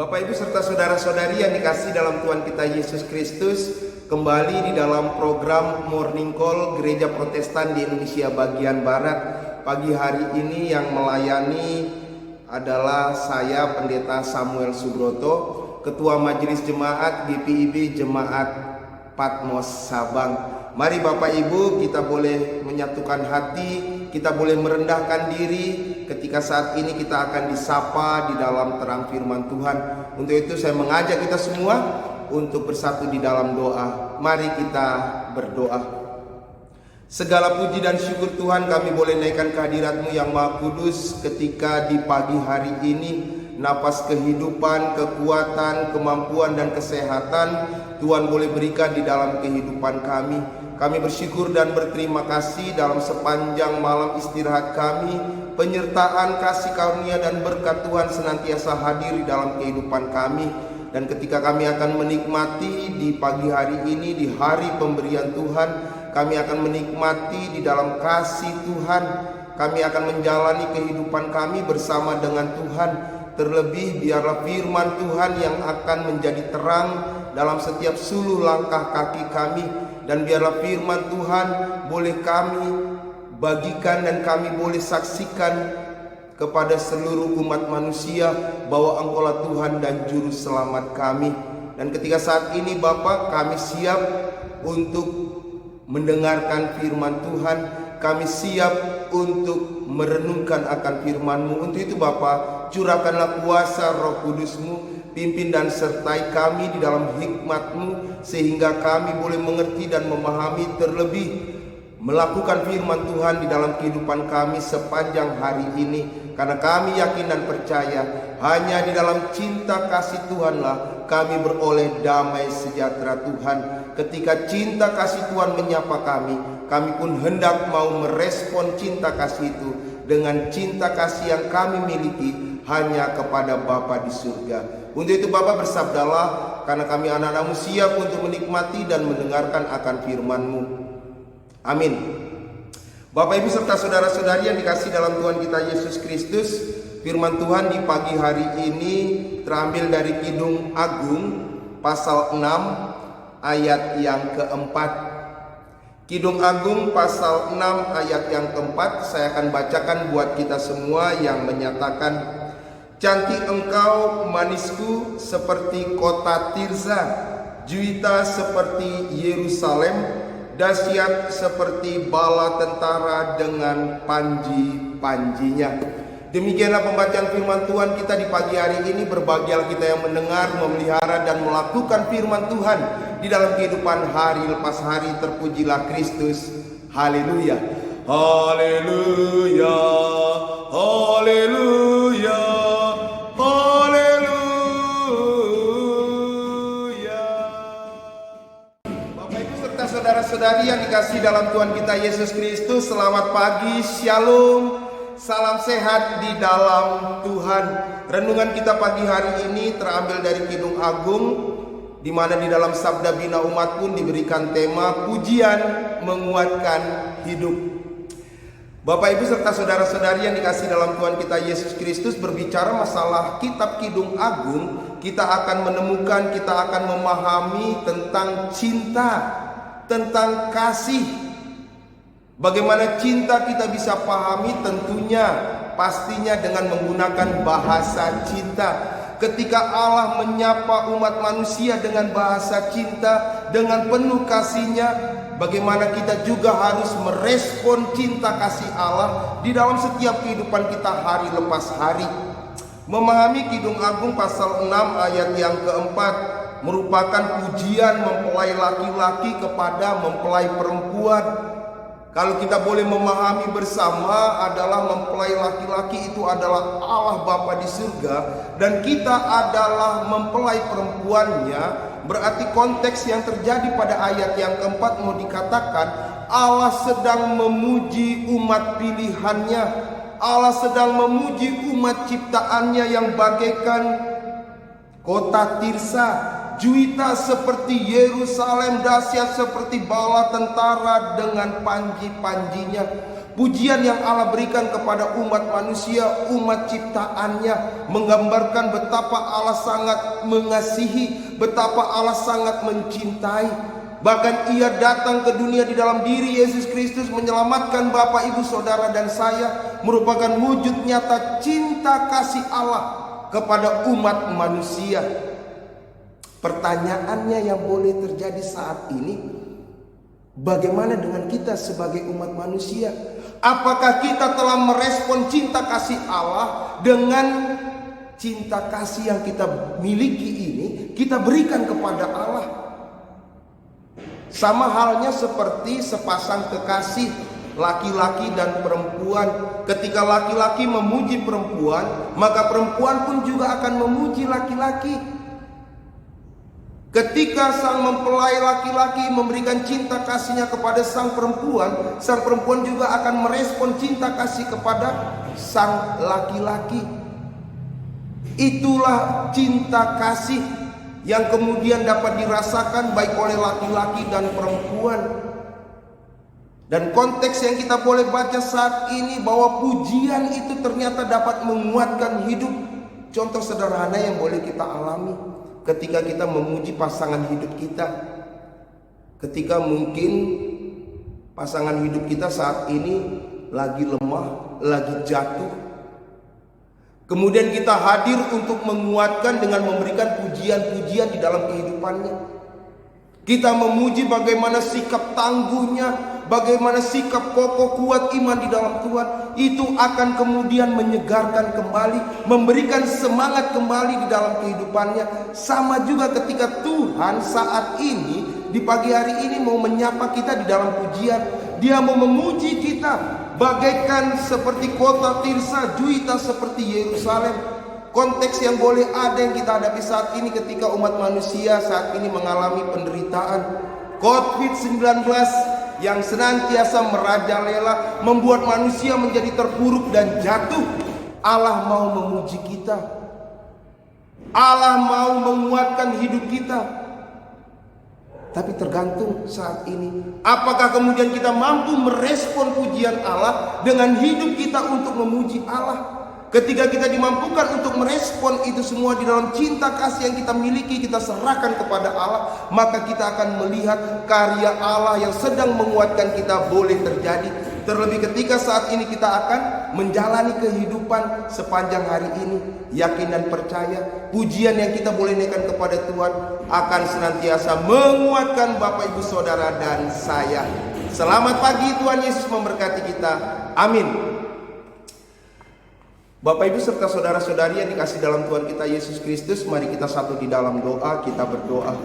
Bapak Ibu serta saudara-saudari yang dikasihi dalam Tuhan kita Yesus Kristus, kembali di dalam program Morning Call Gereja Protestan di Indonesia bagian Barat. Pagi hari ini yang melayani adalah saya, Pendeta Samuel Subroto, Ketua Majelis Jemaat GPIB Jemaat Patmos Sabang. Mari Bapak Ibu, kita boleh menyatukan hati, kita boleh merendahkan diri ketika saat ini kita akan disapa di dalam terang firman Tuhan. Untuk itu saya mengajak kita semua untuk bersatu di dalam doa. Mari kita berdoa. Segala puji dan syukur Tuhan kami boleh naikkan kehadirat-Mu yang Maha Kudus ketika di pagi hari ini napas kehidupan, kekuatan, kemampuan dan kesehatan Tuhan boleh berikan di dalam kehidupan kami. Kami bersyukur dan berterima kasih dalam sepanjang malam istirahat kami. Penyertaan, kasih karunia dan berkat Tuhan senantiasa hadir di dalam kehidupan kami. Dan ketika kami akan menikmati di pagi hari ini, di hari pemberian Tuhan, kami akan menikmati di dalam kasih Tuhan. Kami akan menjalani kehidupan kami bersama dengan Tuhan. Terlebih biarlah firman Tuhan yang akan menjadi terang dalam setiap suluh langkah kaki kami. Dan biarlah firman Tuhan boleh kami bagikan dan kami boleh saksikan kepada seluruh umat manusia bahwa Engkaulah Tuhan dan Juru Selamat kami. Dan ketika saat ini Bapa, kami siap untuk mendengarkan firman Tuhan. Kami siap untuk merenungkan akan firman-Mu. Untuk itu Bapa, curahkanlah kuasa Roh Kudus-Mu, pimpin dan sertai kami di dalam hikmat-Mu, sehingga kami boleh mengerti dan memahami, terlebih melakukan firman Tuhan di dalam kehidupan kami sepanjang hari ini. Karena kami yakin dan percaya hanya di dalam cinta kasih Tuhanlah kami beroleh damai sejahtera Tuhan. Ketika cinta kasih Tuhan menyapa kami, kami pun hendak mau merespon cinta kasih itu dengan cinta kasih yang kami miliki hanya kepada Bapa di surga. Untuk itu Bapa, bersabdalah, karena kami anak-anak-Mu siap untuk menikmati dan mendengarkan akan firman-Mu. Amin. Bapak Ibu serta saudara-saudari yang dikasihi dalam Tuhan kita Yesus Kristus, firman Tuhan di pagi hari ini terambil dari Kidung Agung pasal 6 ayat yang keempat. Kidung Agung pasal 6 ayat yang keempat, saya akan bacakan buat kita semua yang menyatakan, cantik engkau manisku seperti kota Tirza, juwita seperti Yerusalem, dahsyat seperti bala tentara dengan panji-panjinya. Demikianlah pembacaan firman Tuhan kita di pagi hari ini. Berbahagialah kita yang mendengar, memelihara dan melakukan firman Tuhan di dalam kehidupan hari lepas hari. Terpujilah Kristus. Haleluya. Haleluya. Haleluya. Saudara-saudari yang dikasihi dalam Tuhan kita Yesus Kristus, selamat pagi, shalom, salam sehat di dalam Tuhan. Renungan kita pagi hari ini terambil dari Kidung Agung, di mana di dalam Sabda Bina Umat pun diberikan tema pujian menguatkan hidup. Bapak Ibu serta saudara-saudari yang dikasihi dalam Tuhan kita Yesus Kristus, berbicara masalah kitab Kidung Agung, kita akan menemukan, kita akan memahami tentang cinta, tentang kasih. Bagaimana cinta kita bisa pahami? Tentunya pastinya dengan menggunakan bahasa cinta. Ketika Allah menyapa umat manusia dengan bahasa cinta, dengan penuh kasihnya, bagaimana kita juga harus merespon cinta kasih Allah di dalam setiap kehidupan kita hari lepas hari. Memahami Kidung Agung pasal 6 ayat yang keempat merupakan pujian mempelai laki-laki kepada mempelai perempuan. Kalau kita boleh memahami bersama, adalah mempelai laki-laki itu adalah Allah Bapa di surga, dan kita adalah mempelai perempuannya. Berarti konteks yang terjadi pada ayat yang keempat mau dikatakan Allah sedang memuji umat pilihannya, Allah sedang memuji umat ciptaannya yang bagaikan kota Tirsa, Juita seperti Yerusalem, dahsyat seperti bala tentara dengan panji-panjinya. Pujian yang Allah berikan kepada umat manusia, umat ciptaannya, menggambarkan betapa Allah sangat mengasihi, betapa Allah sangat mencintai. Bahkan ia datang ke dunia di dalam diri Yesus Kristus menyelamatkan Bapak, Ibu, Saudara, dan saya, merupakan wujud nyata cinta kasih Allah kepada umat manusia. Pertanyaannya yang boleh terjadi saat ini, bagaimana dengan kita sebagai umat manusia? Apakah kita telah merespon cinta kasih Allah dengan cinta kasih yang kita miliki ini kita berikan kepada Allah? Sama halnya seperti sepasang kekasih laki-laki dan perempuan. Ketika laki-laki memuji perempuan, maka perempuan pun juga akan memuji laki-laki. Ketika sang mempelai laki-laki memberikan cinta kasihnya kepada sang perempuan juga akan merespon cinta kasih kepada sang laki-laki. Itulah cinta kasih yang kemudian dapat dirasakan baik oleh laki-laki dan perempuan. Dan konteks yang kita boleh baca saat ini bahwa pujian itu ternyata dapat menguatkan hidup. Contoh sederhana yang boleh kita alami ketika kita memuji pasangan hidup kita. Ketika mungkin pasangan hidup kita saat ini lagi lemah, lagi jatuh, kemudian kita hadir untuk menguatkan dengan memberikan pujian-pujian di dalam kehidupannya. Kita memuji bagaimana sikap tangguhnya, bagaimana sikap kokoh kuat iman di dalam Tuhan. Itu akan kemudian menyegarkan kembali, memberikan semangat kembali di dalam kehidupannya. Sama juga ketika Tuhan saat ini, di pagi hari ini mau menyapa kita di dalam pujian. Dia mau memuji kita bagaikan seperti kota Tirsa, Juita seperti Yerusalem. Konteks yang boleh ada yang kita hadapi saat ini ketika umat manusia saat ini mengalami penderitaan COVID-19 yang senantiasa merajalela, membuat manusia menjadi terpuruk dan jatuh. Allah mau memuji kita, Allah mau menguatkan hidup kita. Tapi tergantung saat ini, apakah kemudian kita mampu merespon pujian Allah dengan hidup kita untuk memuji Allah. Ketika kita dimampukan untuk merespon itu semua di dalam cinta kasih yang kita miliki, kita serahkan kepada Allah, maka kita akan melihat karya Allah yang sedang menguatkan kita boleh terjadi. Terlebih ketika saat ini kita akan menjalani kehidupan sepanjang hari ini, yakin dan percaya pujian yang kita boleh naikkan kepada Tuhan akan senantiasa menguatkan Bapak, Ibu, Saudara, dan saya. Selamat pagi, Tuhan Yesus memberkati kita. Amin. Bapak, Ibu, serta saudara-saudari yang dikasih dalam Tuhan kita Yesus Kristus, mari kita satu di dalam doa, kita berdoa.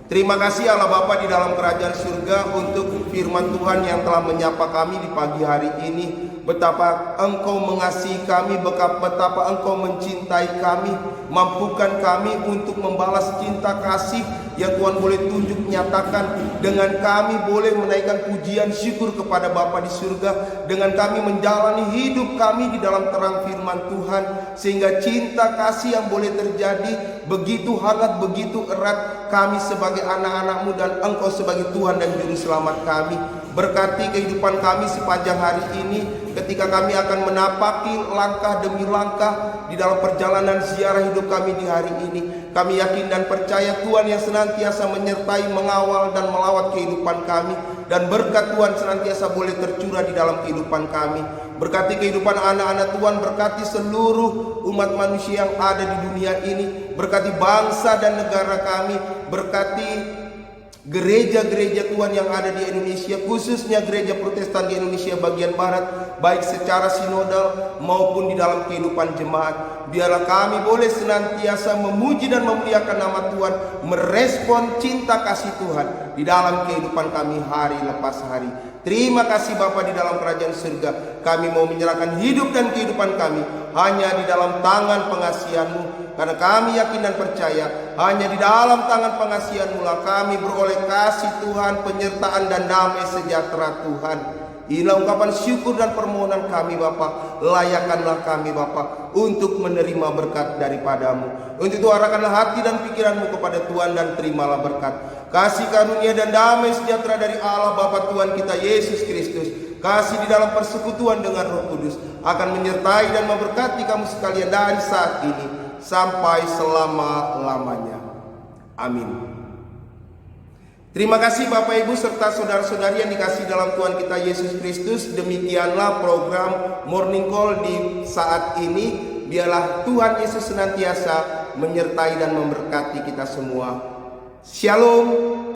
Terima kasih Allah Bapa di dalam kerajaan surga untuk firman Tuhan yang telah menyapa kami di pagi hari ini. Betapa Engkau mengasihi kami, betapa Engkau mencintai kami. Mampukan kami untuk membalas cinta kasih yang Tuhan boleh tunjuk nyatakan. Dengan kami boleh menaikkan pujian syukur kepada Bapa di surga. Dengan kami menjalani hidup kami di dalam terang firman Tuhan, sehingga cinta kasih yang boleh terjadi begitu hangat, begitu erat. Kami sebagai anak-anak-Mu dan Engkau sebagai Tuhan dan Juru Selamat kami. Berkati kehidupan kami sepanjang hari ini, ketika kami akan menapaki langkah demi langkah di dalam perjalanan ziarah hidup kami di hari ini. Kami yakin dan percaya Tuhan yang senantiasa menyertai, mengawal dan melawat kehidupan kami. Dan berkat Tuhan senantiasa boleh tercurah di dalam kehidupan kami. Berkati kehidupan anak-anak Tuhan, berkati seluruh umat manusia yang ada di dunia ini. Berkati bangsa dan negara kami, berkati gereja-gereja Tuhan yang ada di Indonesia, khususnya gereja Protestan di Indonesia bagian barat, baik secara sinodal maupun di dalam kehidupan jemaat. Biarlah kami boleh senantiasa memuji dan memuliakan nama Tuhan, merespon cinta kasih Tuhan di dalam kehidupan kami hari lepas hari. Terima kasih Bapa di dalam kerajaan surga. Kami mau menyerahkan hidup dan kehidupan kami hanya di dalam tangan pengasihan-Mu. Karena kami yakin dan percaya hanya di dalam tangan pengasihan-Mu lah kami beroleh kasih Tuhan, penyertaan dan damai sejahtera Tuhan. Inilah ungkapan syukur dan permohonan kami Bapa. Layakkanlah kami Bapa untuk menerima berkat daripadamu. Untuk itu arahkanlah hati dan pikiranmu kepada Tuhan dan terimalah berkat, kasih karunia dan damai sejahtera dari Allah Bapa Tuhan kita Yesus Kristus, kasih di dalam persekutuan dengan Roh Kudus akan menyertai dan memberkati kamu sekalian dari saat ini sampai selama-lamanya. Amin. Terima kasih Bapak Ibu serta saudara-saudari yang dikasihi dalam Tuhan kita Yesus Kristus. Demikianlah program Morning Call di saat ini. Biarlah Tuhan Yesus senantiasa menyertai dan memberkati kita semua. Shalom.